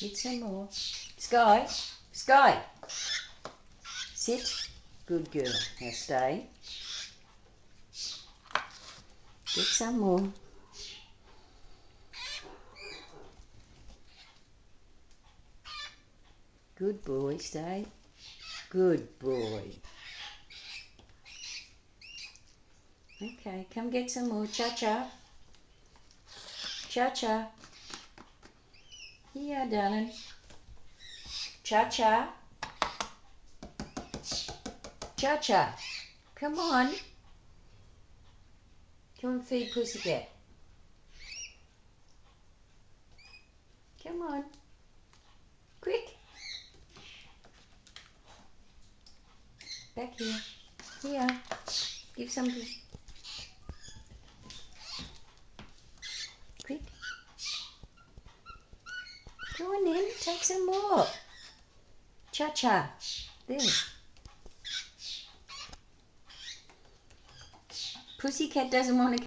Get some more. Sky, Sky, sit. Good girl. Now stay. Get some more. Good boy, stay. Good boy. Okay, come get some more. Cha-cha. Cha-cha. Here, darling. Cha-cha. Cha-cha. Come on. Come and feed Pussycat. Come on. Quick. Back here. Here. Give some. Quick. Go on then. Take some more. Cha-cha. There. Pussycat doesn't want to